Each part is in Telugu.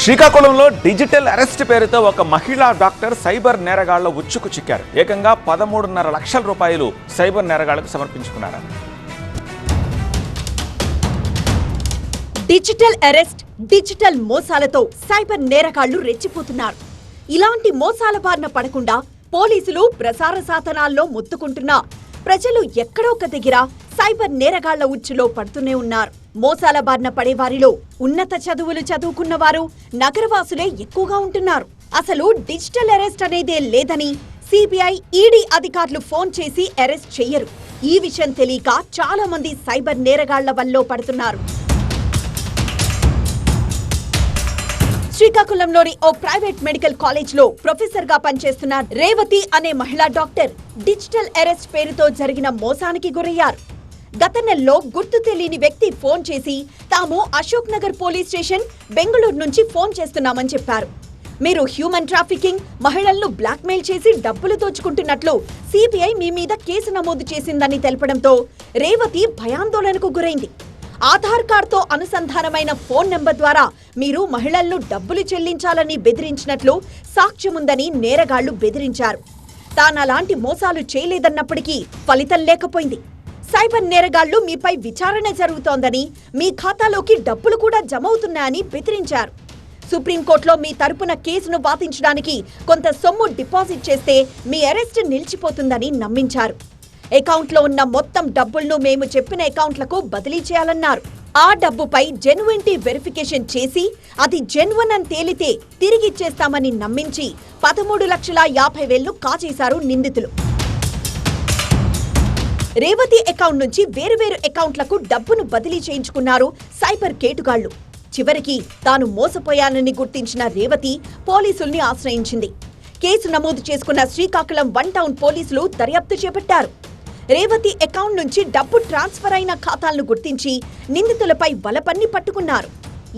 శ్రీకాకుళంలో డిజిటల్ అరెస్ట్ పేరుతో ఒక మహిళా డాక్టర్ సైబర్ నేరగాళ్ల ఉచ్చుకు చిక్కారు. ఏకంగా 13.5 లక్షల రూపాయలు సైబర్ నేరగాళ్లకు సమర్పించుకున్నారు. డిజిటల్ అరెస్ట్, డిజిటల్ మోసాలతో సైబర్ నేరగాళ్లు రెచ్చిపోతున్నారు. ఇలాంటి మోసాల బారిన పడకుండా పోలీసులు ప్రసార సాధనాల్లో మొత్తుకుంటున్నా ప్రజలు ఎక్కడో ఒక దగ్గర సైబర్ నేరగాళ్ల ఉచ్చులో పడుతూనే ఉన్నారు. మోసాల బారిన పడేవారిలో ఉన్నత చదువులు చదువుకున్నవారు, నగరవాసులే ఎక్కువగా ఉంటున్నారు. అసలు డిజిటల్ అరెస్ట్ అనేదే లేదని సిబిఐ, ఈడీ అధికారులు ఫోన్ చేసి అరెస్ట్ చెయ్యరు. ఈ విషయం తెలియక చాలా మంది సైబర్ నేరగాళ్ల వల్లో పడుతున్నారు. శ్రీకాకుళంలోని ఓ ప్రైవేట్ మెడికల్ కాలేజ్ లో ప్రొఫెసర్ గా పనిచేస్తున్న రేవతి అనే మహిళా డాక్టర్ డిజిటల్ అరెస్ట్ పేరుతో జరిగిన మోసానికి గురయ్యారు. గత నెలలో గుర్తు తెలియని వ్యక్తి ఫోన్ చేసి తాము అశోక్ నగర్ పోలీస్ స్టేషన్, బెంగళూరు నుంచి ఫోన్ చేస్తున్నామని చెప్పారు. మీరు హ్యూమన్ ట్రాఫికింగ్, మహిళలను బ్లాక్మెయిల్ చేసి డబ్బులు దోచుకుంటున్నట్లు సిబిఐ మీ మీద కేసు నమోదు చేసిందని తెలపడంతో రేవతి భయాందోళనకు గురైంది. ఆధార్ కార్డుతో అనుసంధానమైన ఫోన్ నెంబర్ ద్వారా మీరు మహిళలను డబ్బులు చెల్లించాలని బెదిరించినట్లు సాక్ష్యముందని నేరగాళ్లు బెదిరించారు. తానలాంటి మోసాలు చేయలేదన్నప్పటికీ ఫలితం లేకపోయింది. సైబర్ నేరగాళ్లు మీపై విచారణ జరుగుతోందని, మీ ఖాతాలోకి డబ్బులు కూడా జమవుతున్నాయని బెదిరించారు. సుప్రీంకోర్టులో మీ తరపున కేసును వాదించడానికి కొంత సొమ్ము డిపాజిట్ చేస్తే మీ అరెస్ట్ నిలిచిపోతుందని నమ్మించారు. అకౌంట్లో ఉన్న మొత్తం డబ్బులను మేము చెప్పిన అకౌంట్లకు బదిలీ చేయాలన్నారు. ఆ డబ్బుపై జెన్యునిటీ వెరిఫికేషన్ చేసి అది జెన్యున్ అని తేలితే తిరిగిచ్చేస్తామని నమ్మించి 13,50,000 కాజేశారు నిందితులు. రేవతి అకౌంట్ నుంచి వేరువేరు అకౌంట్లకు డబ్బును బదిలీ చేయించుకున్నారు సైబర్ కేటుగాళ్లు. చివరికి తాను మోసపోయానని గుర్తించిన రేవతి పోలీసుల్ని ఆశ్రయించింది. కేసు నమోదు చేసుకున్న శ్రీకాకుళం 1 టౌన్ పోలీసులు దర్యాప్తు చేపట్టారు. రేవతి అకౌంట్ నుంచి డబ్బు ట్రాన్స్ఫర్ అయిన ఖాతాలను గుర్తించి నిందితులపై బలపన్ని పట్టుకున్నారు.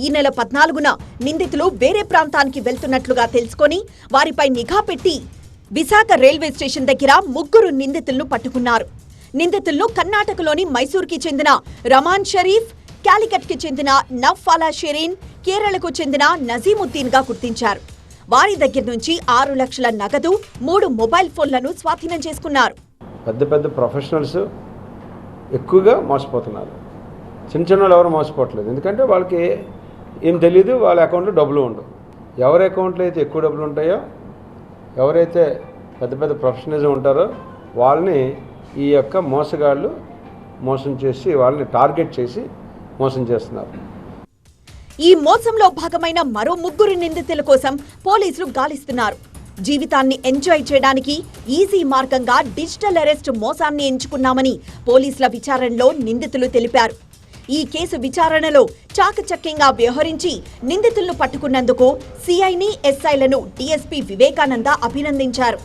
ఈ నెల 14న నిందితులు వేరే ప్రాంతానికి వెళ్తున్నట్లుగా తెలుసుకొని వారిపై నిఘా పెట్టి విశాఖ రైల్వే స్టేషన్ దగ్గర 3 నిందితులను పట్టుకున్నారు. నిందితులను కర్ణాటకలోని మైసూర్కి చెందిన రమాన్ షరీఫ్, కాలికట్కి చెందిన నవ్ఫాలా షెరీన్, కేరళకు చెందిన నజీముద్దీన్ గా గుర్తించారు. వారి దగ్గర నుంచి 6 లక్షల నగదు, 3 మొబైల్ ఫోన్లను స్వాధీనం చేసుకున్నారు. పెద్ద పెద్ద ప్రొఫెషనల్స్ ఎక్కువగా మోసపోతున్నారు. చిన్న చిన్న వాళ్ళు ఎవరు మోసపోవట్లేదు. ఎందుకంటే వాళ్ళకి ఏం తెలియదు, వాళ్ళ అకౌంట్లో డబ్బులు ఉండవు. ఎవరి అకౌంట్లో అయితే ఎక్కువ డబ్బులు ఉంటాయో, ఎవరైతే పెద్ద పెద్ద ప్రొఫెషనల్స్ ఉంటారో వాళ్ళని ఈ యొక్క మోసగాళ్ళు మోసం చేసి వాళ్ళని టార్గెట్ చేసి మోసం చేస్తున్నారు. ఈ మోసంలో భాగమైన మరో 3 నిందితుల కోసం పోలీసులు గాలిస్తున్నారు. జీవితాన్ని ఎంజాయ్ చేయడానికి ఈజీ మార్గంగా డిజిటల్ అరెస్ట్ మోసాన్ని ఎంచుకున్నామని పోలీసుల విచారణలో నిందితులు తెలిపారు. ఈ కేసు విచారణలో చాకచక్యంగా వ్యవహరించి నిందితులను పట్టుకున్నందుకు సిఐని, ఎస్ఐలను డీఎస్పీ వివేకానంద అభినందించారు.